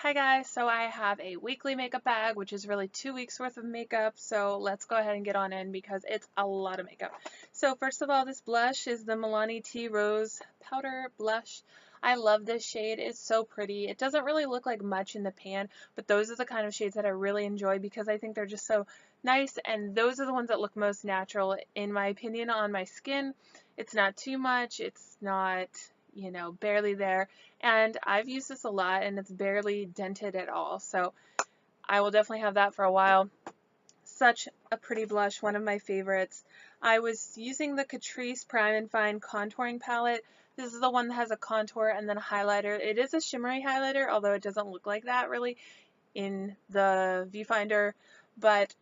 Hi guys, so I have a weekly makeup bag, which is really 2 weeks worth of makeup, so let's go ahead and get on in because it's a lot of makeup. So first of all, this blush is the Milani T Rose Powder Blush. I love this shade, it's so pretty. It doesn't really look like much in the pan, but those are the kind of shades that I really enjoy because I think they're just so nice, and those are the ones that look most natural, in my opinion, on my skin. It's not too much, it's not, barely there. And I've used this a lot and it's barely dented at all. So I will definitely have that for a while. Such a pretty blush, one of my favorites. I was using the Catrice Prime and Fine contouring palette. This is the one that has a contour and then a highlighter. It is a shimmery highlighter, although it doesn't look like that really in the viewfinder. But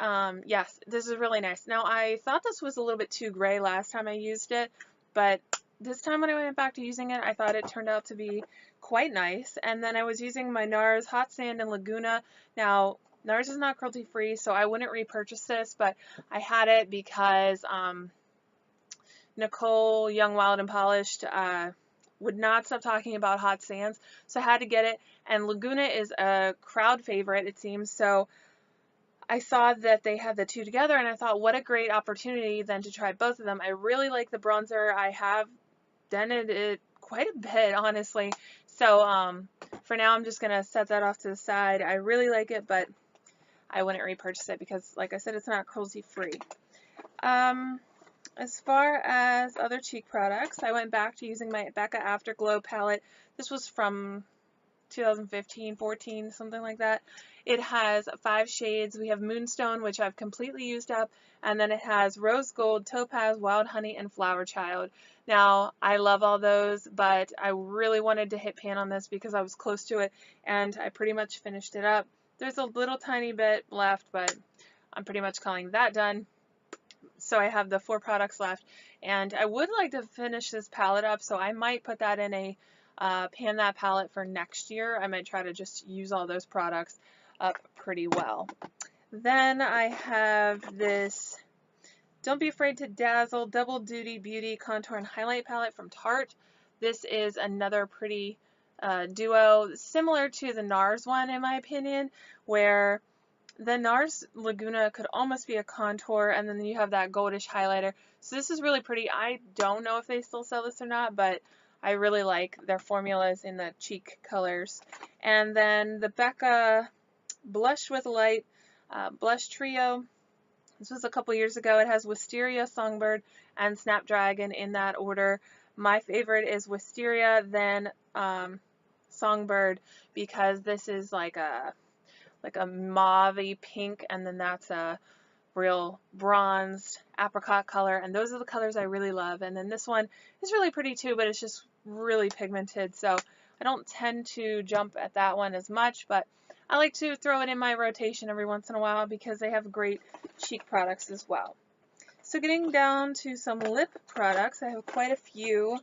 yes, this is really nice. Now I thought this was a little bit too gray last time I used it, but this time when I went back to using it, I thought it turned out to be quite nice. And then I was using my NARS Hot Sand and Laguna. Now, NARS is not cruelty free, so I wouldn't repurchase this, but I had it because Nicole Young Wild and Polished would not stop talking about hot sands, so I had to get it. And Laguna is a crowd favorite, it seems, so I saw that they had the two together and I thought, what a great opportunity then to try both of them. I really like the bronzer. I have dented it quite a bit, honestly. So for now, I'm just going to set that off to the side. I really like it, but I wouldn't repurchase it because, like I said, it's not cruelty free. As far as other cheek products, I went back to using my Becca Afterglow palette. This was from 2015, 14, something like that. It has 5 shades. We have Moonstone, which I've completely used up, and then it has Rose Gold, Topaz, Wild Honey, and Flower Child. Now, I love all those, but I really wanted to hit pan on this because I was close to it, and I pretty much finished it up. There's a little tiny bit left, but I'm pretty much calling that done. So I have the 4 products left, and I would like to finish this palette up, so I might put that in a pan that palette for next year. I might try to just use all those products up pretty well. Then I have this Don't Be Afraid to Dazzle Double Duty Beauty Contour and Highlight Palette from Tarte. This is another pretty duo, similar to the NARS one in my opinion, where the NARS Laguna could almost be a contour, and then you have that goldish highlighter. So this is really pretty. I don't know if they still sell this or not, but I really like their formulas in the cheek colors. And then the Becca Blush with Light Blush Trio. This was a couple years ago. It has Wisteria, Songbird, and Snapdragon in that order. My favorite is Wisteria, then Songbird, because this is like a mauve pink, and then that's a real bronzed apricot color, and those are the colors I really love. And then this one is really pretty too, but it's just really pigmented, so I don't tend to jump at that one as much, but I like to throw it in my rotation every once in a while because they have great cheek products as well. So getting down to some lip products, I have quite a few.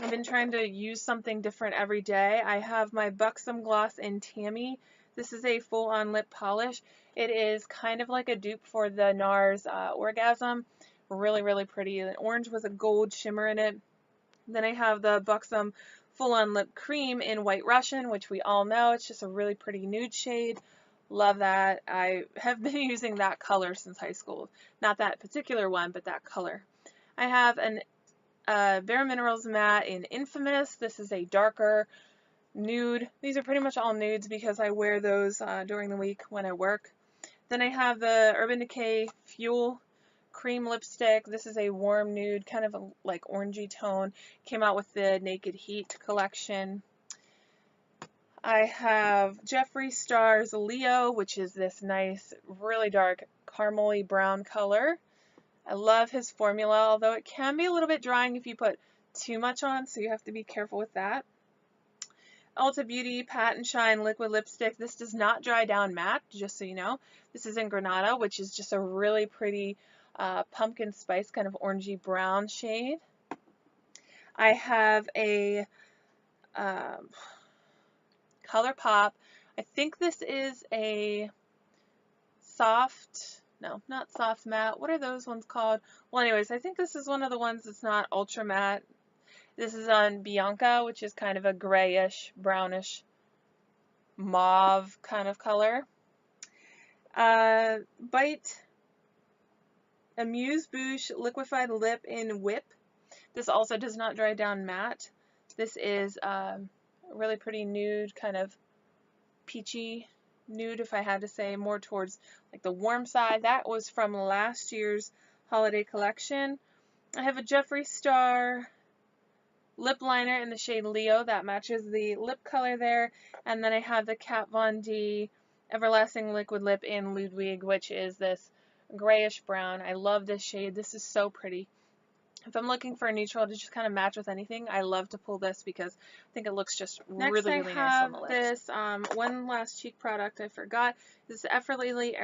I've been trying to use something different every day. I have my Buxom Gloss in Tammy. This is a full-on lip polish. It is kind of like a dupe for the NARS Orgasm. Really, really pretty. The orange with a gold shimmer in it. Then I have the Buxom Full-on Lip Cream in White Russian, which we all know. It's just a really pretty nude shade. Love that. I have been using that color since high school. Not that particular one, but that color. I have an Bare Minerals matte in Infamous. This is a darker nude. These are pretty much all nudes because I wear those during the week when I work. Then I have the Urban Decay Fuel Cream Lipstick. This is a warm nude, kind of a, like orangey tone. Came out with the Naked Heat collection. I have Jeffree Star's Leo, which is this nice, really dark caramely brown color. I love his formula, although it can be a little bit drying if you put too much on, so you have to be careful with that. Ulta Beauty Pat and Shine Liquid Lipstick. This does not dry down matte, just so you know. This is in Granada, which is just a really pretty pumpkin spice, kind of orangey brown shade. I have a ColourPop. I think this is a soft, no, not soft matte. What are those ones called? Well, anyways, I think this is one of the ones that's not ultra matte. This is on Bianca, which is kind of a grayish, brownish mauve kind of color. Bite Amuse Bouche Liquefied Lip in Whip. This also does not dry down matte. This is a really pretty nude, kind of peachy nude, if I had to say, more towards like the warm side. That was from last year's holiday collection. I have a Jeffree Star lip liner in the shade Leo that matches the lip color there, and then I have the Kat Von D Everlasting Liquid Lip in Ludwig, which is this grayish brown. I love this shade. This is so pretty. If I'm looking for a neutral to just kind of match with anything, I love to pull this because I think it looks just really nice on the lips. Next I have this one last cheek product I forgot. This is effortlessly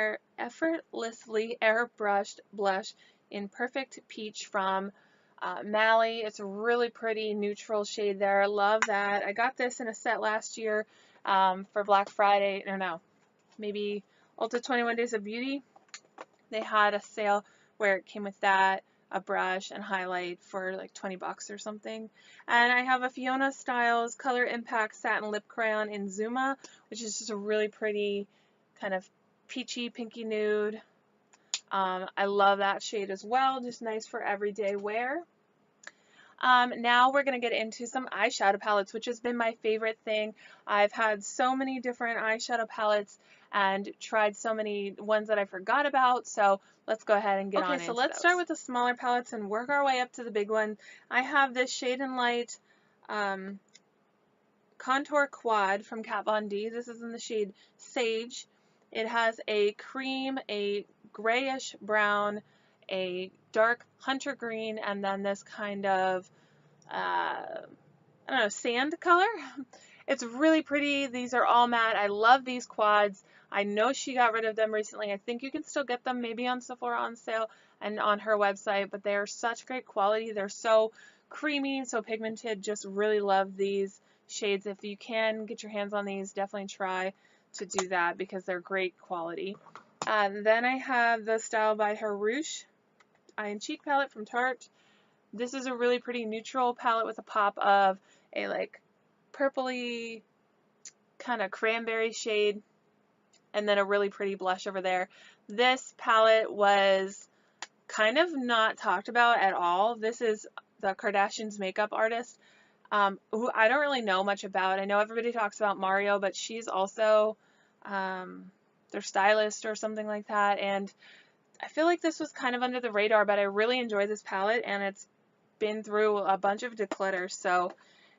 airbrushed blush in Perfect Peach from Mally. It's a really pretty neutral shade there. Love that. I got this in a set last year for Black Friday. No, maybe Ulta 21 Days of Beauty. They had a sale where it came with that, a brush, and highlight for like 20 bucks or something. And I have a Fiona Styles Color Impact Satin Lip Crayon in Zuma, which is just a really pretty kind of peachy, pinky nude. I love that shade as well, just nice for everyday wear. Now we're going to get into some eyeshadow palettes, which has been my favorite thing. I've had so many different eyeshadow palettes and tried so many ones that I forgot about, so let's go ahead and get on into those. Okay, so let's start with the smaller palettes and work our way up to the big one. I have this Shade and Light Contour Quad from Kat Von D. This is in the shade Sage. It has a cream, a grayish brown, a dark hunter green, and then this kind of, I don't know, sand color. It's really pretty. These are all matte. I love these quads. I know she got rid of them recently. I think you can still get them maybe on Sephora on sale and on her website, but they are such great quality. They're so creamy, so pigmented. Just really love these shades. If you can get your hands on these, definitely try to do that because they're great quality. Then I have the Style by Harush Eye and Cheek palette from Tarte. This is a really pretty neutral palette with a pop of a like purpley kind of cranberry shade and then a really pretty blush over there. This palette was kind of not talked about at all. This is the Kardashians makeup artist, who I don't really know much about. I know everybody talks about Mario, but she's also their stylist or something like that, and I feel like this was kind of under the radar, but I really enjoy this palette, and it's been through a bunch of declutters, so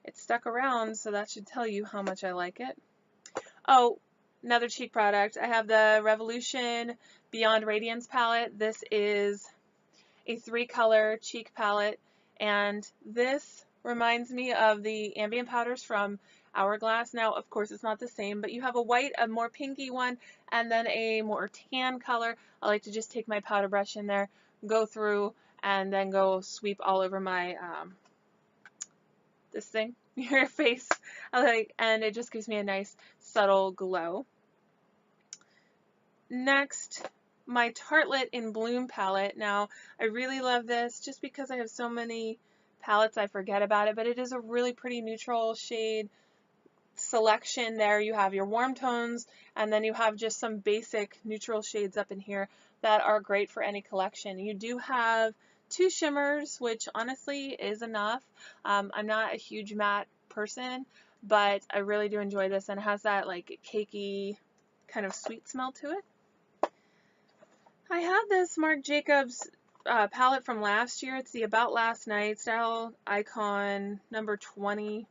it's stuck around, so that should tell you how much I like it. Oh, another cheek product. I have the Revolution Beyond Radiance palette. This is a 3-color cheek palette, and this reminds me of the ambient powders from Hourglass. Now, of course, it's not the same, but you have a white, a more pinky one, and then a more tan color. I like to just take my powder brush in there, go through, and then go sweep all over my, this thing, your face. And it just gives me a nice subtle glow. Next, my Tartelette in Bloom palette. Now, I really love this just because I have so many palettes I forget about it, but it is a really pretty neutral shade selection there. You have your warm tones, and then you have just some basic neutral shades up in here that are great for any collection. You do have 2 shimmers, which honestly is enough. I'm not a huge matte person, but I really do enjoy this, and it has that like cakey kind of sweet smell to it. I have this Marc Jacobs palette from last year. It's the About Last Night Style Icon number 20.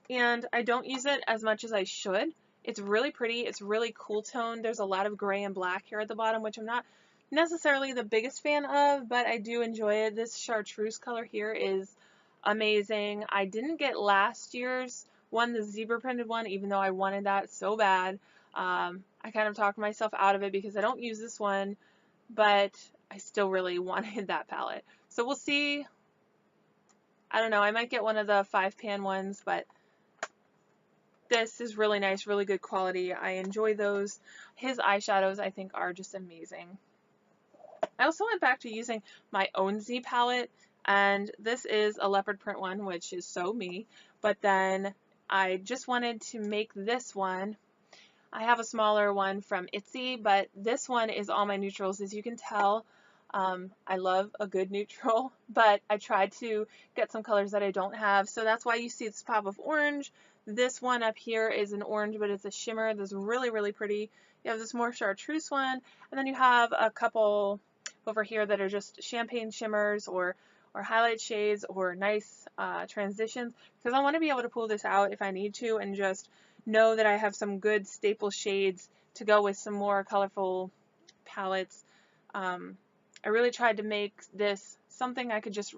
And I don't use it as much as I should. It's really pretty. It's really cool toned. There's a lot of gray and black here at the bottom, which I'm not necessarily the biggest fan of, but I do enjoy it. This chartreuse color here is amazing. I didn't get last year's one, the zebra printed one, even though I wanted that so bad. I kind of talked myself out of it because I don't use this one, but I still really wanted that palette. So we'll see. I don't know. I might get one of the 5-pan ones, but this is really nice, really good quality. I enjoy those. His eyeshadows, I think, are just amazing. I also went back to using my own Z palette, and this is a leopard print one, which is so me, but then I just wanted to make this one. I have a smaller one from Itsy, but this one is all my neutrals. As you can tell, I love a good neutral, but I tried to get some colors that I don't have. So that's why you see this pop of orange. This one up here is an orange, but it's a shimmer. That's really, really pretty. You have this more chartreuse one, and then you have a couple over here that are just champagne shimmers or highlight shades or nice transitions, because I want to be able to pull this out if I need to and just know that I have some good staple shades to go with some more colorful palettes. I really tried to make this something I could just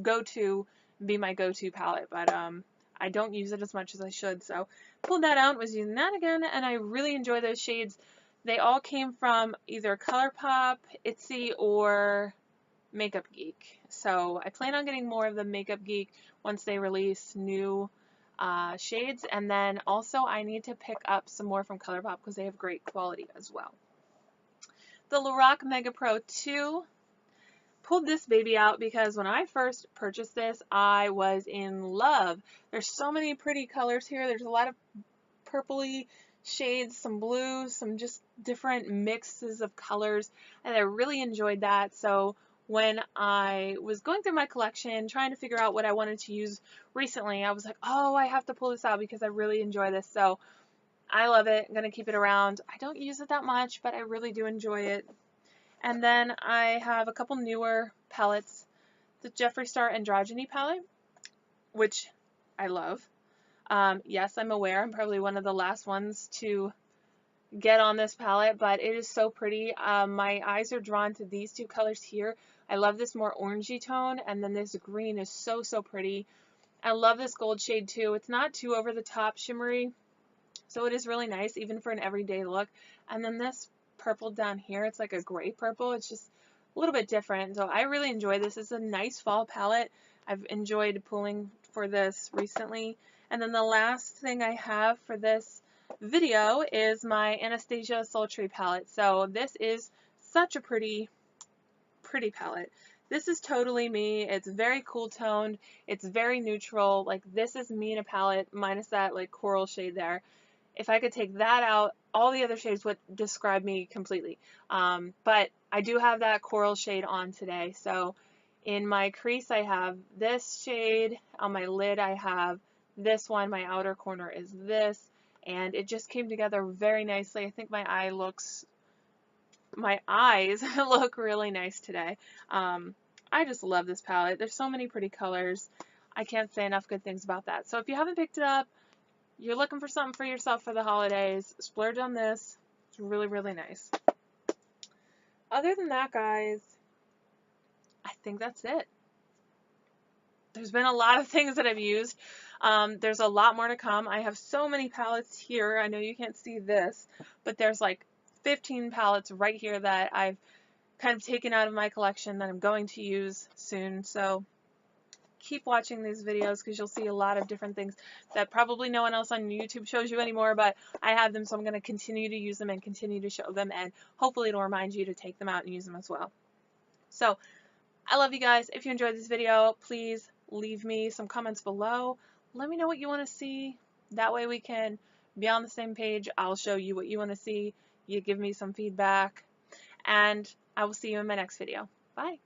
go to, be my go-to palette, but I don't use it as much as I should. So pulled that out, was using that again, and I really enjoy those shades. They all came from either ColourPop, Itsy, or Makeup Geek. So I plan on getting more of the Makeup Geek once they release new shades, and then also I need to pick up some more from ColourPop because they have great quality as well. The Lorac Mega Pro 2, pulled this baby out because when I first purchased this, I was in love. There's so many pretty colors here. There's a lot of purpley shades, some blues, some just different mixes of colors, and I really enjoyed that. So when I was going through my collection, trying to figure out what I wanted to use recently, I was like, oh, I have to pull this out because I really enjoy this. So I love it. I'm going to keep it around. I don't use it that much, but I really do enjoy it. And then I have a couple newer palettes. The Jeffree Star Androgyny palette, which I love. Yes, I'm aware I'm probably one of the last ones to get on this palette, but it is so pretty. My eyes are drawn to these two colors here. I love this more orangey tone, and then this green is so, so pretty. I love this gold shade too. It's not too over the top shimmery, so it is really nice even for an everyday look. And then this purple down here, it's like a gray purple. It's just a little bit different. So I really enjoy this. It's a nice fall palette. I've enjoyed pulling for this recently. And then the last thing I have for this video is my Anastasia Sultry palette. So this is such a pretty palette. This is totally me. It's very cool toned. It's very neutral. Like, this is me in a palette minus that like coral shade there. If I could take that out, all the other shades would describe me completely. But I do have that coral shade on today. So in my crease, I have this shade. On my lid, I have this one. My outer corner is this. And it just came together very nicely. I think my eyes look really nice today. I just love this palette. There's so many pretty colors. I can't say enough good things about that. So if you haven't picked it up, you're looking for something for yourself for the holidays, splurge on this. It's really, really nice. Other than that, guys, I think that's it. There's been a lot of things that I've used. There's a lot more to come. I have so many palettes here. I know you can't see this, but there's like 15 palettes right here that I've kind of taken out of my collection that I'm going to use soon. So keep watching these videos because you'll see a lot of different things that probably no one else on YouTube shows you anymore, but I have them, so I'm going to continue to use them and continue to show them, and hopefully it'll remind you to take them out and use them as well. So I love you guys. If you enjoyed this video, please leave me some comments below. Let me know what you want to see. That way we can be on the same page. I'll show you what you want to see. You give me some feedback, and I will see you in my next video. Bye.